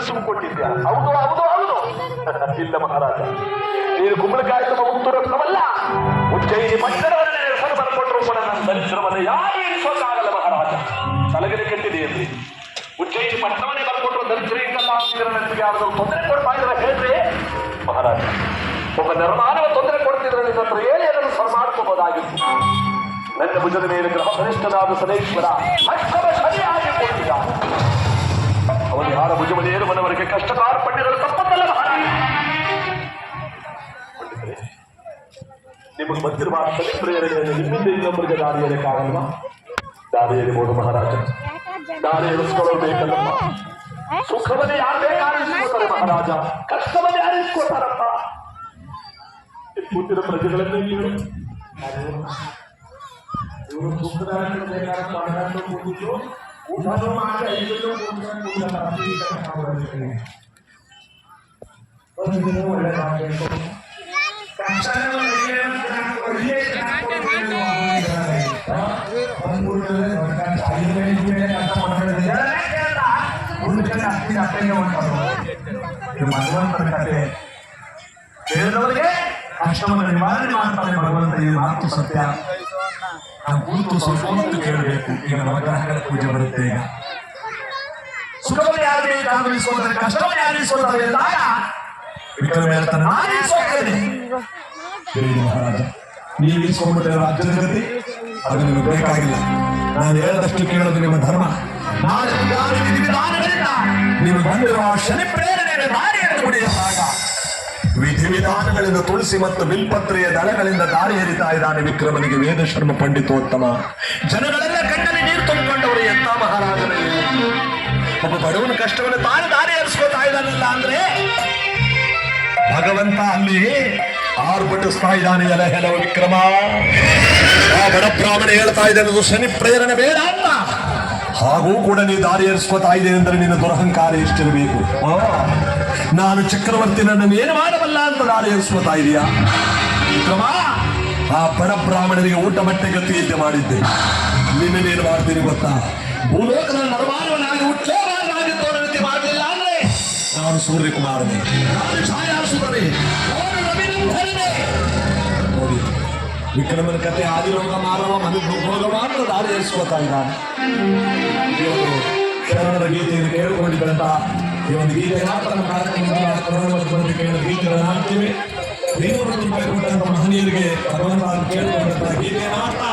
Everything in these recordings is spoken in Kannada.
ತುಂಬಿಕೊಟ್ಟಿದ್ಯಾ? ಹೌದು ಹೌದು ಹೌದು. ಇಲ್ಲ ಮಹಾರಾಜ, ನೀನು ಕುಂಬಳಕಾಯಿ ತುಂಬ ಮುತ್ತು ರತ್ನವಲ್ಲ, ಉಜ್ಜಯಿನಿ ಪಟ್ಟಣವನ್ನೇ ಹೆಸರು ಬರ್ಕೊಟ್ರು ಕೂಡ ನನ್ನ ದರಿದ್ರವನ್ನ ಯಾರು ಎಣಿಸೋಕ್ಕಾಗಲ್ಲ ಮಹಾರಾಜ. ತಲೆಗಡೆ ಕೆಟ್ಟಿದೆ ಅಂದ್ರೆ ಉಜ್ಜಯಿನಿ ಪಟ್ಟಣವನ್ನೇ ಬರ್ಕೊಟ್ರು ದರಿದ್ರ ಹಿಂಗಲ್ಲ ಅಂತಿದ್ರೆ ನನಗೆ ಯಾರಾದ್ರೂ ತೊಂದರೆ ಕೊಡ್ತಾ ಇದ್ರೆ ಹೇಳ್ರಿ ಮಹಾರಾಜ. ಒಬ್ಬ ನಿರ್ಮಾಣವ ತೊಂದರೆ ಕೊಡ್ತಿದ್ರೆ ನಿನ್ನ ಹತ್ರ ಹೇಳಿ ಅದನ್ನು ಸರ್ ಮಾಡ್ಕೋಬಹುದಾಗಿತ್ತು. ನನ್ನ ಭುಜದ ಮೇಲೆ ಗ್ರಹ ಕನಿಷ್ಠನಾದ ಸದೇಶ್ವರ ಸರಿಯಾಗಿ ಕೊಟ್ಟಿದ್ದ. ಅವನು ಯಾರ ಭುಜವನ್ನು ಏರುವನವರಿಗೆ ಕಷ್ಟ ಕಾರ್ಪಣ್ಯಗಳು ತಪ್ಪತ್ತಲ್ಲ ಮಹಾರಾಜ. ನಿಮಗೆ ಬಂದಿರುವ ಪ್ರೇರಣೆಯನ್ನು ನಿಮ್ಮಿಂದ ಇನ್ನೊಬ್ಬರಿಗೆ ದಾರಿ ಎಳೆಯಕ್ಕಾಗಲ್ವಾ? ದಾರಿ ಎಳಿಬಹುದು ಮಹಾರಾಜ, ದಾರಿ ಎಳಿಸ್ಕೊಳ್ಳೋದು ಬೇಕಲ್ಲಮ್ಮ. ಸುಖವನ್ನೇ ಯಾರು ಬೇಕಾರಿಸ್ಕೊಳ್ತಾರೆ ಮಹಾರಾಜ, ಕಷ್ಟವನ್ನೇ ಯಾರು ಇಸ್ಕೊಳ್ತಾರಪ್ಪ. ಕೂತಿರೋ ಪ್ರಜೆಗಳನ್ನೇ ಇವರು ಸುಖದಾಯಕ ಬೇಕಾದ ಕೂತಿದ್ದು ಊಟನೂ ಮಾಡಿ ಐದಲ್ಲೂ ಒಳ್ಳೆದಾಗಬೇಕು. ಭಗವಂತನ ಕಥೆ ಕೇಳಿದವರಿಗೆ ಕಷ್ಟವನ್ನು ನಿವಾರಣೆ ಮಾಡ್ತಾನೆ ಭಗವಂತ. ಈ ಮಾತು ಸತ್ಯ. ನಾವು ಕೂತು ಸ್ವಲ್ಪ ಹೊತ್ತು ಕೇಳಬೇಕು. ಈಗ ನವಗ್ರಹಗಳ ಪೂಜೆ ಬರುತ್ತೆ. ಈಗ ಸುಖವನ್ನು ಯಾರು ಬೇಕಾಗಿಸೋದ್ರೆ ಕಷ್ಟವನ್ನು ಯಾರಿಸೋದ್ರೆ ಎಂದಾಗ ವಿಕ್ರಮ ಹೇಳ್ತಾನೆ, ನಾನು ಇರಿಸೋಗ್ತೇನೆ. ಮಹಾರಾಜ, ನೀವು ಇರಿಸ್ಕೊಂಡ್ಬಿಟ್ಟೆ ರಾಜ್ಯದ ಗತಿ, ಅದು ನಿಮಗೆ ಬೇಕಾಗಿಲ್ಲ. ನಾನು ಹೇಳದಷ್ಟು ಕೇಳೋದು ನಿಮ್ಮ ಧರ್ಮ. ನೀವು ಬಂದಿರುವ ಶನಿ ಪ್ರೇರಣೆಯ ದಾರಿಯನ್ನು ಕುಡಿಯುವಾಗ ವಿಧಿವಿಧಾನಗಳಿಂದ ತುಳಸಿ ಮತ್ತು ಬಿಲ್ಪತ್ರೆಯ ದಳಗಳಿಂದ ದಾರಿ ಎರಿತಾ ಇದ್ದಾನೆ ವಿಕ್ರಮನಿಗೆ ವೇದಶರ್ಮ ಪಂಡಿತೋತ್ತಮ. ಜನಗಳೆಲ್ಲ ಕಣ್ಣಲ್ಲಿ ನೀರು ತುಂಬಿಕೊಂಡವರು ಎಂತ ಮಹಾರಾಜನೇ. ಒಬ್ಬ ಬಡವನ ಕಷ್ಟವನ್ನು ತಾನು ದಾರಿ ಎರಿಸ್ಕೋತಾ ಇದ್ದಾನಲ್ಲ ಅಂದ್ರೆ ಭಗವಂತ ಅಲ್ಲಿ ಆರ್ಭಟಿಸ್ತಾ ಇದ್ದಾನೆ. ಎಲ್ಲ ಹೆಲವ ವಿಕ್ರಮ, ಆ ಬಡ ಬ್ರಾಹ್ಮಣ ಹೇಳ್ತಾ ಇದ್ದಾನೆ ಶನಿ ಪ್ರೇರಣೆ ಬೇಡ ಅಲ್ಲ. ಹಾಗೂ ಕೂಡ ನೀವು ದಾರಿ ಏರಿಸ್ಕೋತಾ ಇದ್ದೇನೆ ಅಂದ್ರೆ ನಿನ್ನ ದುರಹಂಕಾರ ಎಷ್ಟಿರಬೇಕು. ನಾನು ಚಕ್ರವರ್ತಿ, ನನ್ನನ್ನು ಏನು ಮಾಡಬಲ್ಲ ಅಂತ ದಾರಿ ಏರಿಸ್ಕೋತಾ ಇದೆಯಾ ವಿಕ್ರಮ? ಆ ಬಡ ಬ್ರಾಹ್ಮಣರಿಗೆ ಊಟ ಬಟ್ಟೆ ಗತಿ ಇದ್ದೆ ಮಾಡಿದ್ದೆ. ನಿನ್ನೇನು ಮಾಡ್ತೀನಿ ಗೊತ್ತಾ? ಭೂಲೋಕದ ನರಮಾನವನಾಗಿ ಹುಟ್ಟೇ ಮಾಡಲಿಲ್ಲ ಅಂದ್ರೆ ನಾನು ಸೂರ್ಯಕುಮಾರನೇ, ನಾನು ಛಾಯಾಸುರನೇ, ನೋಡಿ ವಿಕ್ರಮನ ಕತೆ ಆದಿರೋಗ ಮಾನವ ಮನುಭೋಗ ಮಾತ್ರ ದಾರಿ ಏರಿಸ್ಕೋತಾ ಇದ್ದಾನೆ. ಶರಣರ ಗೀತೆಯನ್ನು ಕೇಳಿಕೊಂಡಿದ್ದಂತ ಈ ಒಂದು ಗೀತೆ ಮಾತ್ರ ಕಾರ್ಯಕ್ರಮದಲ್ಲಿ ಗೀತೆಗಳನ್ನು ಹಾಕ್ತೀವಿ. ನೀವು ಮಹನೀಯರಿಗೆ ಭಗವಂತ ಕೇಳಿಕೊಂಡಂತ ಗೀತೆ ಮಾತ್ರ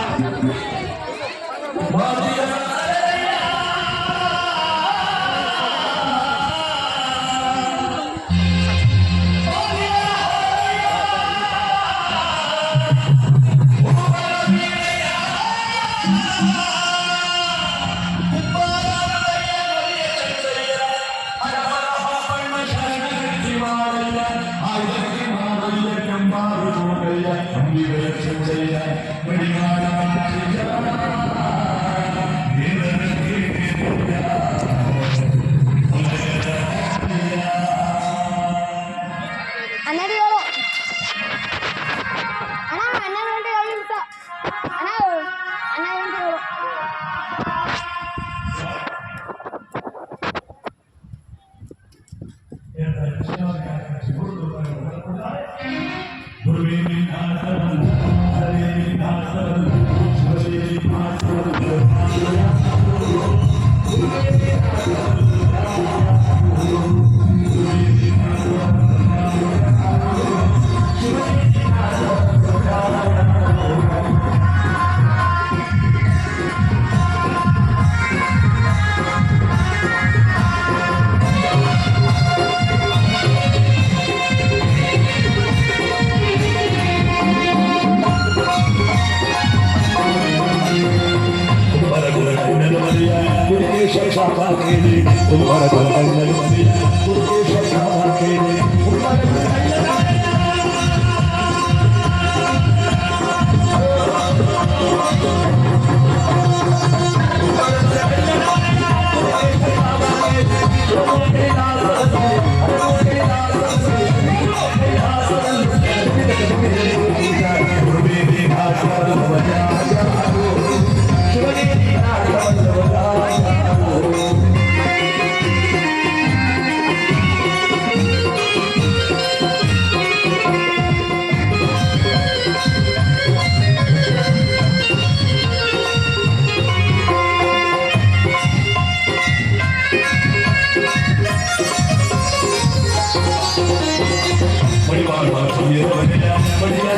ಬಡಿಯ